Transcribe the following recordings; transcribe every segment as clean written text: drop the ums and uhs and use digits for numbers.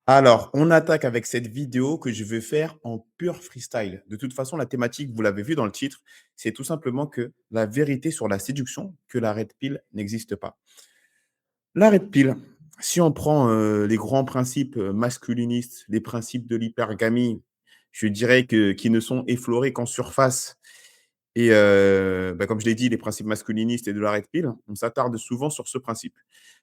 Alors, on attaque avec cette vidéo que je vais faire en pur freestyle. De toute façon, la thématique, vous l'avez vu dans le titre, c'est tout simplement que la vérité sur la séduction, que la red pill n'existe pas. La red pill, si on prend les grands principes masculinistes, les principes de l'hypergamie, je dirais que qui ne sont effleurés qu'en surface. Et comme je l'ai dit, les principes masculinistes et de la red pill, on s'attarde souvent sur ce principe.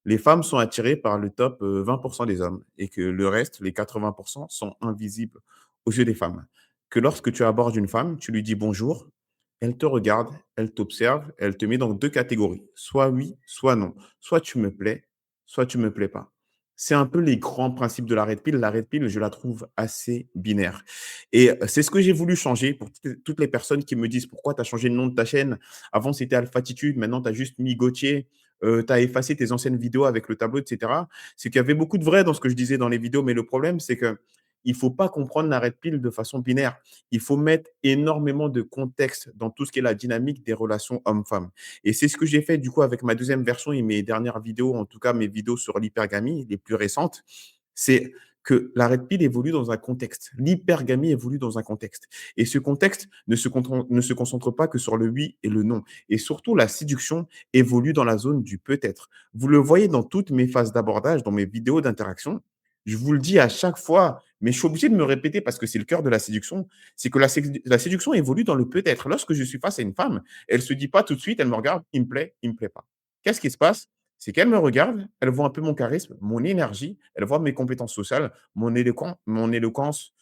Les femmes sont attirées par le top 20% des hommes et que le reste, les 80%, sont invisibles aux yeux des femmes. Que lorsque tu abordes une femme, tu lui dis bonjour, elle te regarde, elle t'observe, elle te met dans deux catégories, soit oui, soit non. Soit tu me plais, soit tu me plais pas. C'est un peu les grands principes de la red pill. La red pill, je la trouve assez binaire. Et c'est ce que j'ai voulu changer pour toutes les personnes qui me disent: «Pourquoi tu as changé le nom de ta chaîne? Avant, c'était Alphatitude, maintenant tu as juste mis Gauthier, tu as effacé tes anciennes vidéos avec le tableau» et cetera. C'est qu'il y avait beaucoup de vrai dans ce que je disais dans les vidéos, mais le problème, c'est qu'il ne faut pas comprendre la red pill de façon binaire. Il faut mettre énormément de contexte dans tout ce qui est la dynamique des relations hommes-femmes. Et c'est ce que j'ai fait du coup avec ma deuxième version et mes dernières vidéos, en tout cas mes vidéos sur l'hypergamie, les plus récentes. C'est que la red pill évolue dans un contexte. L'hypergamie évolue dans un contexte. Et ce contexte ne se concentre pas que sur le oui et le non. Et surtout, la séduction évolue dans la zone du peut-être. Vous le voyez dans toutes mes phases d'abordage, dans mes vidéos d'interaction. Je vous le dis à chaque fois, mais je suis obligé de me répéter parce que c'est le cœur de la séduction. C'est que la séduction évolue dans le peut-être. Lorsque je suis face à une femme, elle se dit pas tout de suite, elle me regarde, il me plaît pas. Qu'est-ce qui se passe? C'est qu'elle me regarde, elle voit un peu mon charisme, mon énergie, elle voit mes compétences sociales, mon éloquence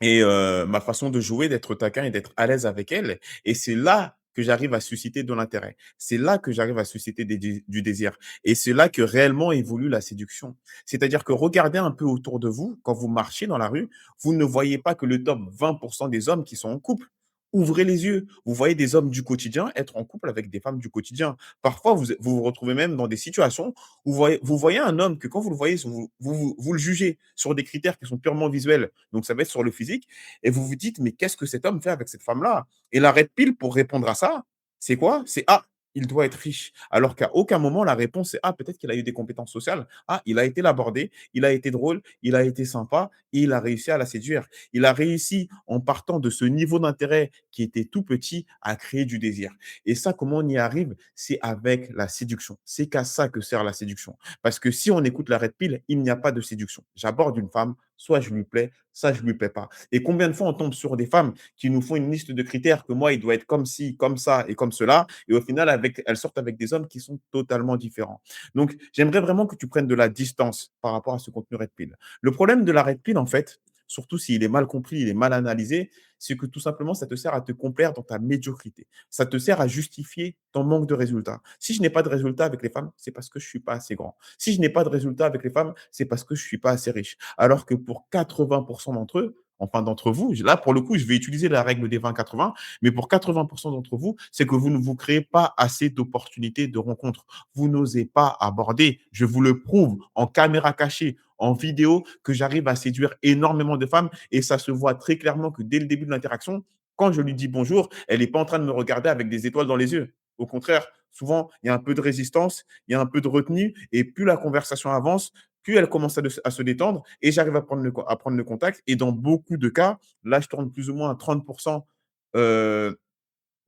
et ma façon de jouer, d'être taquin et d'être à l'aise avec elle. Et c'est là que j'arrive à susciter de l'intérêt. C'est là que j'arrive à susciter du désir. Et c'est là que réellement évolue la séduction. C'est-à-dire que regardez un peu autour de vous, quand vous marchez dans la rue, vous ne voyez pas que le top 20% des hommes qui sont en couple. Ouvrez les yeux. Vous voyez des hommes du quotidien être en couple avec des femmes du quotidien. Parfois, vous retrouvez même dans des situations où vous voyez un homme que quand vous le voyez, vous le jugez sur des critères qui sont purement visuels, donc ça va être sur le physique, et vous vous dites: «Mais qu'est-ce que cet homme fait avec cette femme-là?» Et la red pill pour répondre à ça, c'est quoi? C'est: «Ah, il doit être riche». Alors qu'à aucun moment la réponse c'est: «Ah, peut-être qu'il a eu des compétences sociales. Ah, il a été l'abordé, il a été drôle, il a été sympa et il a réussi à la séduire». Il a réussi, en partant de ce niveau d'intérêt qui était tout petit, à créer du désir. Et ça, comment on y arrive? C'est avec la séduction. C'est qu'à ça que sert la séduction. Parce que si on écoute la red pill, il n'y a pas de séduction. J'aborde une femme, soit je lui plais, ça je lui plais pas. Et combien de fois on tombe sur des femmes qui nous font une liste de critères que moi, il doit être comme ci, comme ça et comme cela. Et au final, elles sortent avec des hommes qui sont totalement différents. Donc, j'aimerais vraiment que tu prennes de la distance par rapport à ce contenu red pill. Le problème de la red pill, en fait, surtout s'il est mal compris, il est mal analysé, c'est que tout simplement, ça te sert à te complaire dans ta médiocrité. Ça te sert à justifier ton manque de résultats. Si je n'ai pas de résultats avec les femmes, c'est parce que je suis pas assez grand. Si je n'ai pas de résultats avec les femmes, c'est parce que je suis pas assez riche. Alors que pour 80% d'entre eux, enfin d'entre vous, là pour le coup, je vais utiliser la règle des 20-80, mais pour 80% d'entre vous, c'est que vous ne vous créez pas assez d'opportunités de rencontres. Vous n'osez pas aborder. Je vous le prouve en caméra cachée, en vidéo, que j'arrive à séduire énormément de femmes et ça se voit très clairement que dès le début de l'interaction, quand je lui dis bonjour, elle n'est pas en train de me regarder avec des étoiles dans les yeux. Au contraire, souvent, il y a un peu de résistance, il y a un peu de retenue et plus la conversation avance, plus elle commence à se détendre et j'arrive à prendre le contact. Et dans beaucoup de cas, là, je tourne plus ou moins à 30%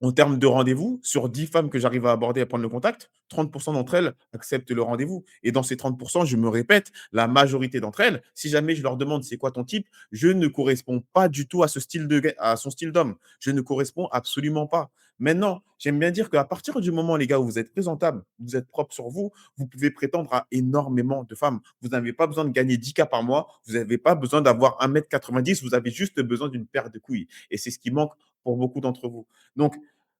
en termes de rendez-vous, sur 10 femmes que j'arrive à aborder, à prendre le contact, 30% d'entre elles acceptent le rendez-vous. Et dans ces 30%, je me répète, la majorité d'entre elles, si jamais je leur demande c'est quoi ton type, je ne corresponds pas du tout à à son style d'homme. Je ne corresponds absolument pas. Maintenant, j'aime bien dire qu'à partir du moment, les gars, où vous êtes présentable, vous êtes propre sur vous, vous pouvez prétendre à énormément de femmes. Vous n'avez pas besoin de gagner 10K par mois, vous n'avez pas besoin d'avoir 1,90 m, vous avez juste besoin d'une paire de couilles. Et c'est ce qui manque pour beaucoup d'entre vous. Donc,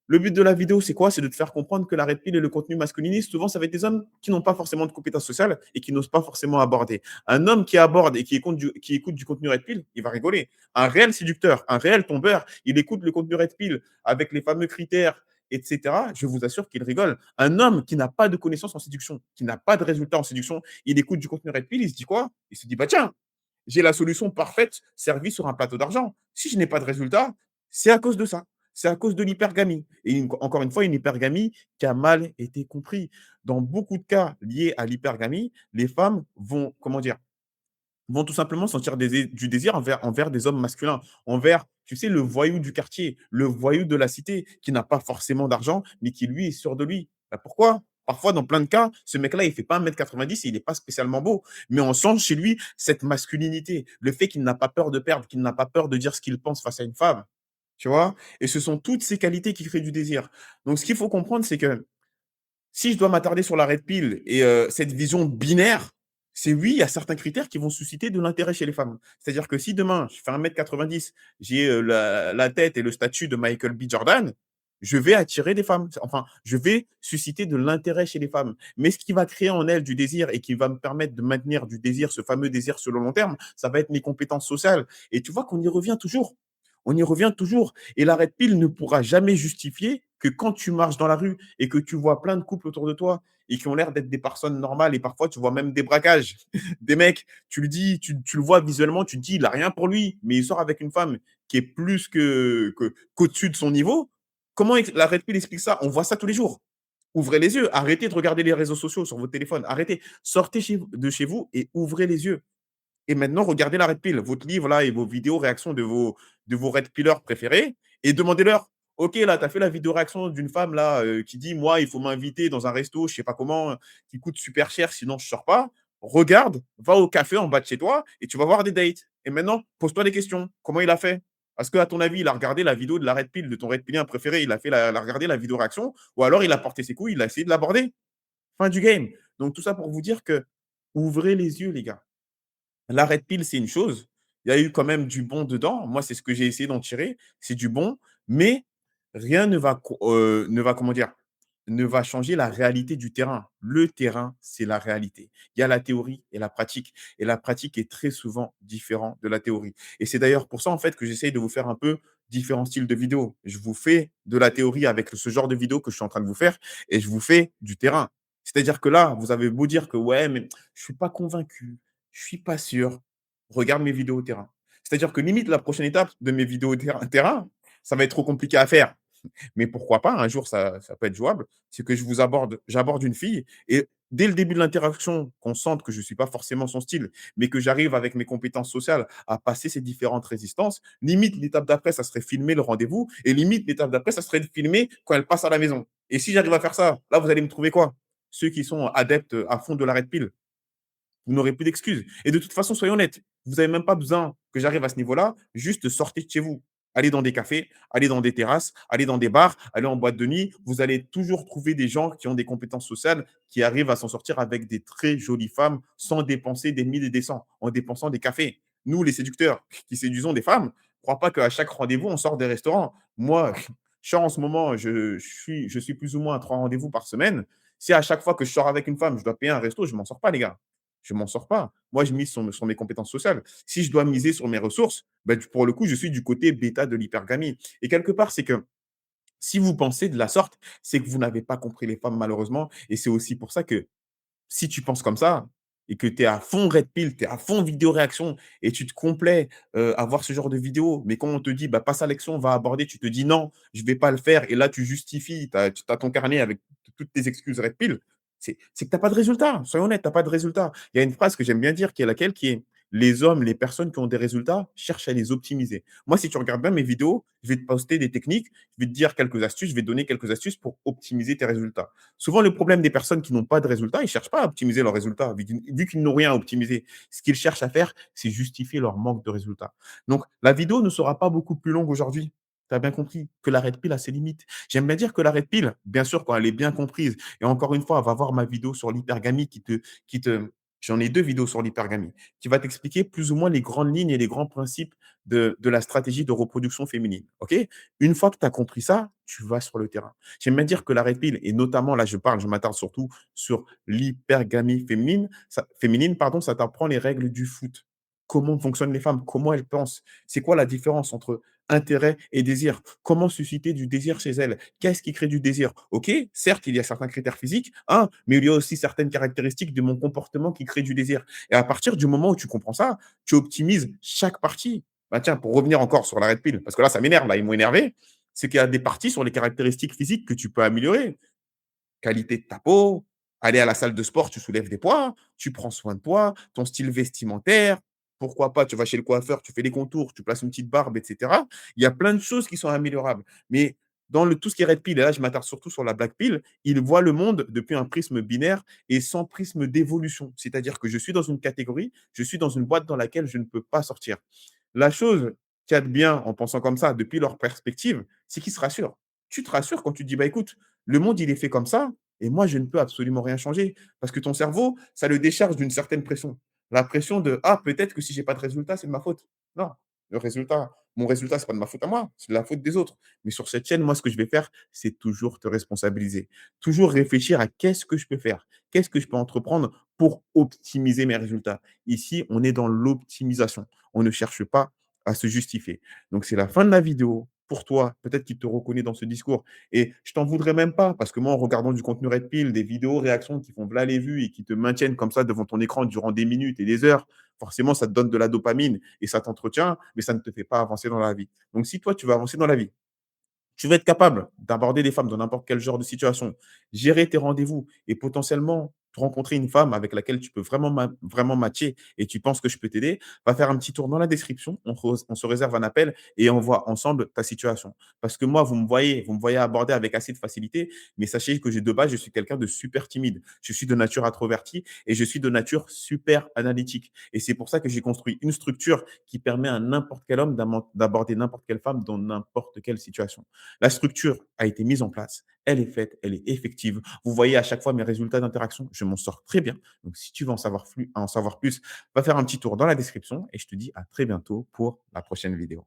le but de la vidéo, c'est quoi? C'est de te faire comprendre que la red pill et le contenu masculiniste, souvent, ça va être des hommes qui n'ont pas forcément de compétences sociales et qui n'osent pas forcément aborder. Un homme qui aborde et qui écoute du contenu red pill, il va rigoler. Un réel séducteur, un réel tombeur, il écoute le contenu red pill avec les fameux critères, etc. Je vous assure qu'il rigole. Un homme qui n'a pas de connaissances en séduction, qui n'a pas de résultats en séduction, il écoute du contenu red pill, il se dit quoi? Il se dit, bah tiens, j'ai la solution parfaite servie sur un plateau d'argent. Si je n'ai pas de résultat, c'est à cause de ça. C'est à cause de l'hypergamie. Et encore une fois, une hypergamie qui a mal été comprise. Dans beaucoup de cas liés à l'hypergamie, les femmes vont, comment dire, vont tout simplement sentir du désir envers des hommes masculins, envers, tu sais, le voyou du quartier, le voyou de la cité, qui n'a pas forcément d'argent, mais qui, lui, est sûr de lui. Bah, pourquoi? Parfois, dans plein de cas, ce mec-là, il fait pas 1,90 m et il n'est pas spécialement beau, mais on sent chez lui cette masculinité, le fait qu'il n'a pas peur de perdre, qu'il n'a pas peur de dire ce qu'il pense face à une femme, tu vois? Et ce sont toutes ces qualités qui créent du désir. Donc ce qu'il faut comprendre, c'est que si je dois m'attarder sur la red pill et cette vision binaire, c'est oui, il y a certains critères qui vont susciter de l'intérêt chez les femmes. C'est-à-dire que si demain, je fais 1,90 m, j'ai, la tête et le statut de Michael B. Jordan, je vais attirer des femmes. Enfin, je vais susciter de l'intérêt chez les femmes. Mais ce qui va créer en elles du désir et qui va me permettre de maintenir du désir, ce fameux désir sur le long terme, ça va être mes compétences sociales. Et tu vois qu'on y revient toujours. On y revient toujours. Et la red pill ne pourra jamais justifier que quand tu marches dans la rue et que tu vois plein de couples autour de toi et qui ont l'air d'être des personnes normales et parfois tu vois même des braquages, des mecs, tu le dis, tu le vois visuellement, tu te dis, il a rien pour lui, mais il sort avec une femme qui est plus qu'au-dessus de son niveau. Comment la red pill explique ça? On voit ça tous les jours. Ouvrez les yeux, arrêtez de regarder les réseaux sociaux sur votre téléphone, arrêtez, sortez de chez vous et ouvrez les yeux. Et maintenant, regardez la red pill, votre livre là et vos vidéos réactions de vos red pillers préférés et demandez-leur: «OK, là, tu as fait la vidéo réaction d'une femme là, qui dit: "Moi, il faut m'inviter dans un resto, je sais pas comment, qui coûte super cher, sinon je sors pas"». Regarde, va au café en bas de chez toi et tu vas voir des dates. Et maintenant, pose-toi des questions. Comment il a fait? Est-ce qu'à ton avis, il a regardé la vidéo de la red pill, de ton red pillien préféré, il a fait la regardé la vidéo réaction ou alors il a porté ses couilles, il a essayé de l'aborder? Fin du game. Donc tout ça pour vous dire que ouvrez les yeux les gars. La red pill, c'est une chose. Il y a eu quand même du bon dedans. Moi, c'est ce que j'ai essayé d'en tirer. C'est du bon, mais rien ne va comment dire? Ne va changer la réalité du terrain. Le terrain, c'est la réalité. Il y a la théorie et la pratique est très souvent différente de la théorie et c'est d'ailleurs pour ça, en fait, que j'essaye de vous faire un peu différents styles de vidéos. Je vous fais de la théorie avec ce genre de vidéo que je suis en train de vous faire et je vous fais du terrain. C'est-à-dire que là, vous avez beau dire que: «Ouais, mais je suis pas convaincu, je suis pas sûr». Regarde mes vidéos terrain. C'est-à-dire que limite, la prochaine étape de mes vidéos terrain, ça va être trop compliqué à faire. Mais pourquoi pas, un jour, ça peut être jouable. C'est que j'aborde une fille et dès le début de l'interaction, qu'on sente que je ne suis pas forcément son style, mais que j'arrive avec mes compétences sociales à passer ces différentes résistances, limite, l'étape d'après, ça serait filmer le rendez-vous et limite, l'étape d'après, ça serait de filmer quand elle passe à la maison. Et si j'arrive à faire ça, là, vous allez me trouver quoi? Ceux qui sont adeptes à fond de la red pill. Vous n'aurez plus d'excuses. Et de toute façon, soyons honnêtes, vous n'avez même pas besoin que j'arrive à ce niveau-là, juste sortez de chez vous. Allez dans des cafés, allez dans des terrasses, allez dans des bars, allez en boîte de nuit. Vous allez toujours trouver des gens qui ont des compétences sociales, qui arrivent à s'en sortir avec des très jolies femmes sans dépenser des mille et des cents, en dépensant des cafés. Nous, les séducteurs qui séduisons des femmes, ne crois pas qu'à chaque rendez-vous, on sort des restaurants. Moi, je sors en ce moment, je suis plus ou moins à 3 rendez-vous par semaine. Si à chaque fois que je sors avec une femme, je dois payer un resto, je ne m'en sors pas, les gars. Je m'en sors pas. Moi, je mise sur mes compétences sociales. Si je dois miser sur mes ressources, ben, pour le coup, je suis du côté bêta de l'hypergamie. Et quelque part, c'est que si vous pensez de la sorte, c'est que vous n'avez pas compris les femmes, malheureusement. Et c'est aussi pour ça que si tu penses comme ça et que tu es à fond red pill, tu es à fond vidéo réaction et tu te complais à voir ce genre de vidéo, mais quand on te dit bah, passe à l'action, va aborder, tu te dis non, je ne vais pas le faire. Et là, tu justifies, tu as ton carnet avec toutes tes excuses red pill. C'est que tu n'as pas de résultat. Soyons honnêtes, tu n'as pas de résultat. Il y a une phrase que j'aime bien dire qui est laquelle qui est les hommes, les personnes qui ont des résultats cherchent à les optimiser. Moi, si tu regardes bien mes vidéos, je vais te poster des techniques, je vais te dire quelques astuces, je vais te donner quelques astuces pour optimiser tes résultats. Souvent, le problème des personnes qui n'ont pas de résultats, ils ne cherchent pas à optimiser leurs résultats, vu qu'ils n'ont rien à optimiser. Ce qu'ils cherchent à faire, c'est justifier leur manque de résultats. Donc, la vidéo ne sera pas beaucoup plus longue aujourd'hui. Tu as bien compris que la red pill a ses limites. J'aime bien dire que la red pill, bien sûr, quand elle est bien comprise, et encore une fois, va voir ma vidéo sur l'hypergamie j'en ai deux vidéos sur l'hypergamie, qui va t'expliquer plus ou moins les grandes lignes et les grands principes de la stratégie de reproduction féminine. OK? Une fois que tu as compris ça, tu vas sur le terrain. J'aime bien dire que la red pill, et notamment là, je m'attarde surtout sur l'hypergamie féminine, pardon, ça t'apprend les règles du foot. Comment fonctionnent les femmes, comment elles pensent, c'est quoi la différence entre intérêt et désir, comment susciter du désir chez elles, qu'est-ce qui crée du désir. Ok, certes, il y a certains critères physiques, hein, mais il y a aussi certaines caractéristiques de mon comportement qui créent du désir. Et à partir du moment où tu comprends ça, tu optimises chaque partie. Bah tiens, pour revenir encore sur la red pill, parce que là, ça m'énerve, là, ils m'ont énervé, c'est qu'il y a des parties sur les caractéristiques physiques que tu peux améliorer. Qualité de ta peau, aller à la salle de sport, tu soulèves des poids, tu prends soin de toi, ton style vestimentaire. pourquoi pas, tu vas chez le coiffeur, tu fais les contours, tu places une petite barbe et cetera. Il y a plein de choses qui sont améliorables. Mais dans le tout ce qui est red pill, et là, je m'attarde surtout sur la black pill, ils voient le monde depuis un prisme binaire et sans prisme d'évolution. C'est-à-dire que je suis dans une catégorie, je suis dans une boîte dans laquelle je ne peux pas sortir. La chose qu'il y a de bien en pensant comme ça, depuis leur perspective, c'est qu'ils se rassurent. Tu te rassures quand tu te dis: «Bah, écoute, le monde, il est fait comme ça et moi, je ne peux absolument rien changer». Parce que ton cerveau, ça le décharge d'une certaine pression. La pression de: «Ah, peut-être que si j'ai pas de résultat, c'est de ma faute». Non, mon résultat, c'est pas de ma faute à moi, c'est de la faute des autres. Mais sur cette chaîne, moi, ce que je vais faire, c'est toujours te responsabiliser. Toujours réfléchir à qu'est-ce que je peux faire? Qu'est-ce que je peux entreprendre pour optimiser mes résultats? Ici, on est dans l'optimisation. On ne cherche pas à se justifier. Donc, c'est la fin de la vidéo. Pour toi, peut-être qu'il te reconnaît dans ce discours et je t'en voudrais même pas parce que moi, en regardant du contenu Red Pill, des vidéos réactions qui font v'là les vues et qui te maintiennent comme ça devant ton écran durant des minutes et des heures, forcément, ça te donne de la dopamine et ça t'entretient, mais ça ne te fait pas avancer dans la vie. Donc, si toi, tu veux avancer dans la vie, tu vas être capable d'aborder des femmes dans n'importe quel genre de situation, gérer tes rendez-vous et potentiellement rencontrer une femme avec laquelle tu peux vraiment matcher et tu penses que je peux t'aider, va faire un petit tour dans la description. On se réserve un appel et on voit ensemble ta situation. Parce que moi, vous me voyez aborder avec assez de facilité, mais sachez que de base, je suis quelqu'un de super timide. Je suis de nature introvertie et je suis de nature super analytique. Et c'est pour ça que j'ai construit une structure qui permet à n'importe quel homme d'aborder n'importe quelle femme dans n'importe quelle situation. La structure a été mise en place, elle est faite, elle est effective. Vous voyez à chaque fois mes résultats d'interaction, je m'en sors très bien. Donc, si tu veux en savoir plus, va faire un petit tour dans la description et je te dis à très bientôt pour la prochaine vidéo.